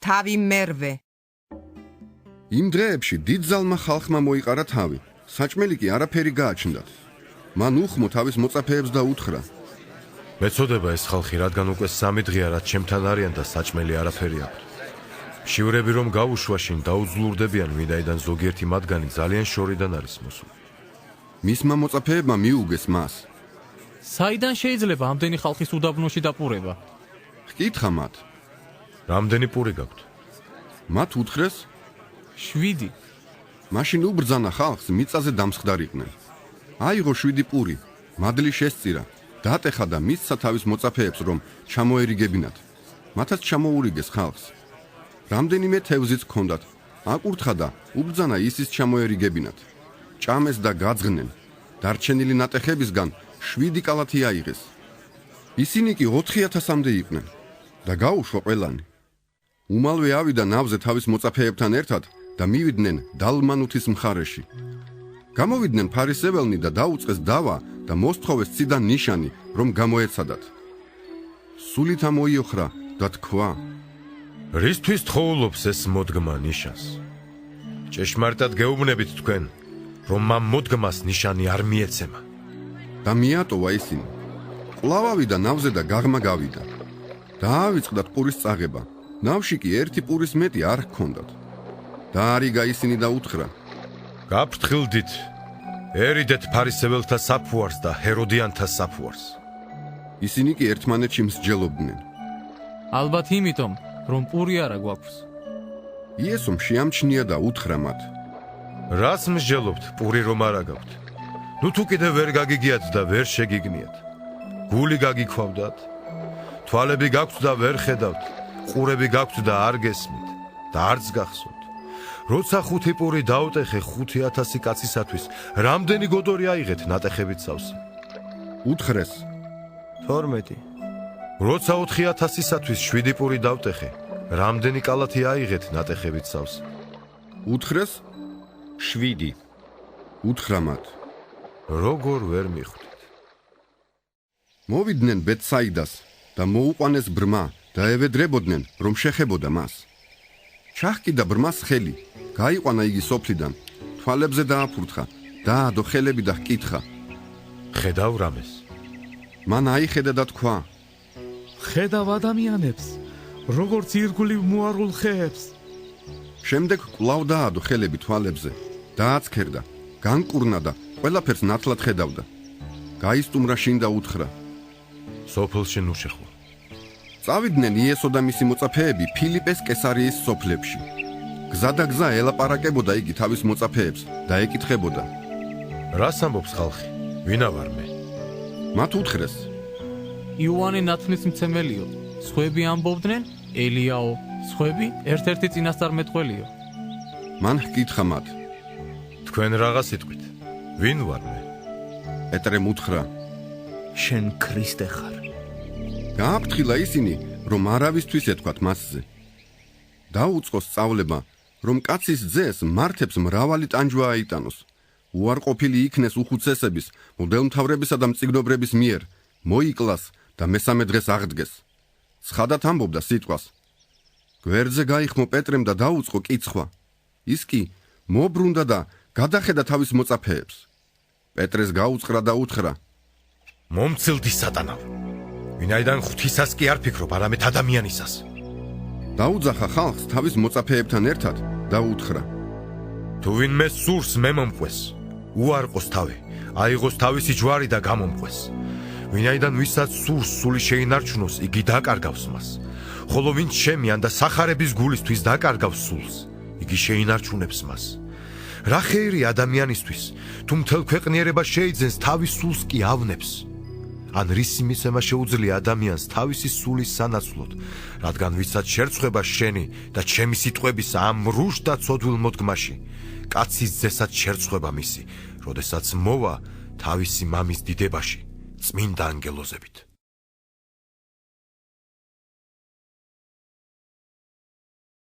თავი მერვე. იმ დღეებში დიდძალმა ხალხმა მოიყარა თავი. საჭმელი კი არაფერი გააჩნდათ. მან უხმო თავის მოწაფეებს და უთხრა: მეწოდება ეს ხალხი, რადგან უკვე 3 დღეა რაც ჩემთან არიან და საჭმელი არაფერი აქვთ. მშივრები რომ გაუშვაშინ დაუძლურდებიან, ვინაიდან ზოგიერთი მათგანი ძალიან შორიდან არის მოსული. მისმა მოწაფეებმა მიუგეს მას. საიდან შეიძლება ამდენი ხალხის უდაბნოში დაპურება? ჰკითხა მათ. რამდენი პური გაქვთ? მათ უთხრეს: 7. მაშინ უბრძანა ხალხს მიწაზე დამსხდარიყვნენ. აიღო 7 პური, მადლი შესწირა, დატეხა და მისცა თავის მოწაფეებს რომ ჩამოერიგებინათ. მათაც ჩამოურიგეს ხალხს. რამდენიმე თევზიც ჰქონდათ, აკურთხა და უბრძანა ისის ჩამოერიგებინათ. ჭამეს და გაძღნენ. დარჩენილი ნატეხებისგან 7 კალათი აიღეს. ისინი კი 4000-მდე იყვნენ და გაუშვა ყველანი. უმალვე ავიდა ნავზე თავის მოწაფეებთან ერთად და მივიდნენ დალმანუთის მხარეში. გამოვიდნენ ფარისეველნი და დაუწყეს დავა და მოსთხოვეს ციდან ნიშანი, რომ გამოეცადათ. სულით ამოიოხრა და თქვა: რისთვის თხოვლობს ეს მოდგმა ნიშანს? ჭეშმარიტად გეუბნებით თქვენ, რომ ამ მოდგმას ნიშანი არ მიეცემა. და მიატოვა ისინი. კვლავ ავიდა ნავზე და გაღმა გავიდა. დაავიწყდათ პურის წაღება. ნავში კი 1 პურის მეტი არ ჰქონდათ. დაარიგა ისინი და უთხრა: გაფრთხილდით, ერიდეთ ფარისეველთა საფუარს და ჰეროდიანთა საფუარს. ისინი კი ერთმანეთში მსჯელობდნენ. ალბათ იმიტომ, რომ პური არა გვაქვს. იესომ შეამჩნია და უთხრა მათ: რას მსჯელობთ, პური რომ არა გაქვთ? ნუ თუ კიდე ვერ გაგიგიათ და ვერ შეგიგნიათ. გული გაგიქვავდათ, თვალები გაქვთ და ვერ ხედავთ, ყურები გაქვთ და არ გესმით და არც გახსოვთ. როცა 5 პური დაუტეხე 5000 კაცისათვის, რამდენი გოდორი აიღეთ ნატეხებით სავსე? უთხრეს: 12. როცა 4000-ისათვის 7 პური დავტეხე, რამდენი კალათი აიღეთ ნატეხებით სავსე? უთხრეს: 7. უთხრა მათ: როგორ ვერ მიხვდით? მოვიდნენ ბეთსაიდას და მოუყვანეს ბრმა და ევედრებოდნენ, რომ შეხებოდა მას. ჩაჰკიდა ბრმას ხელი, გაიყვანა იგი სოფლიდან, თვალებზე დააფურთხა, დაადო ხელები და ჰკითხა: ხედავ რამეს? მან აიხედა და თქვა: ხედავ ადამიანებს, როგორც ირგვლივ მოარულ ხეებს. შემდეგ კვლავ დაადო ხელები თვალებზე, დააცქერდა, განკურნა და ყველაფერს ნათლად ხედავდა. გაისტუმრა შინ და უთხრა: სოფელში ნუ შეხვა. წავიდნენ იესო და მისი მოწაფეები ფილიპეს კესარიის სოფლებში. გზა და გზა ელაპარაკებოდა იგი თავის მოწაფეებს და ეკითხებოდა: რას ამბობს ხალხი? ვინა ვარ მე? მათ უთხრეს: იოანე ნათლისმცემელიო, სხვები ამბობდნენ ელიაო, სხვები ერთ-ერთი წინასწარმეტყველიო. მან ჰკითხა მათ: თქვენ რაღაც იტყვით? ვინ ვარ მე? პეტრემ უთხრა: შენ ქრისტე ხარ. გააფრთხილა ისინი, რომ არავისთვის ეთქვათ მასზე. დაუწყო სწავლება, რომ კაცის ძეს მართებს მრავალი ტანჯვა აიტანოს. უარყოფილი იქნეს უხუცესების, მღვდელმთავრებისა და მწიგნობრების მიერ, მოიკლას და მესამე დღეს აღდგეს. ცხადად ამბობდა სიტყვას. გვერდზე გაიხმო პეტრემ და დაუწყო კიცხვა. ის კი მობრუნდა და გადახედა თავის მოწაფეებს. პეტრეს გაუწყრა და უთხრა: მომცილდი სატანავ. ვინაიდან ღვთისას კი არ ფიქრობ, არამედ ადამიანისას. დაუძახა ხალხს თავის მოწაფეებთან ერთად და უთხრა: თუ ვინმე სურს მე მომყვეს, უარყოს თავი, აიღოს თავისი ჯვარი და გამომყვეს. ვინაიდან ვისაც სურს სული შეინარჩუნოს, იგი დაკარგავს მას. ხოლო ვინც შემიან და სახარების გულისთვის დაკარგავს სულს, იგი შეინარჩუნებს მას. რა ხეირი ადამიანისთვის, თუ მთელ ქვეყნიერება შეიძენს, თავის სულს კი ავნებს. ან რისი მისცემა შეუძლია ადამიანს თავისი სულის სანაცვლოდ, რადგან ვისაც შერცხვება შენი და ჩემი სიტყვების ამ რუშ და ცოდვილ მოდგმაში, კაცის ძესაც შერცხვება მისი, როდესაც მოვა თავისი მამის დიდებაში, წმინდა ანგელოზებით.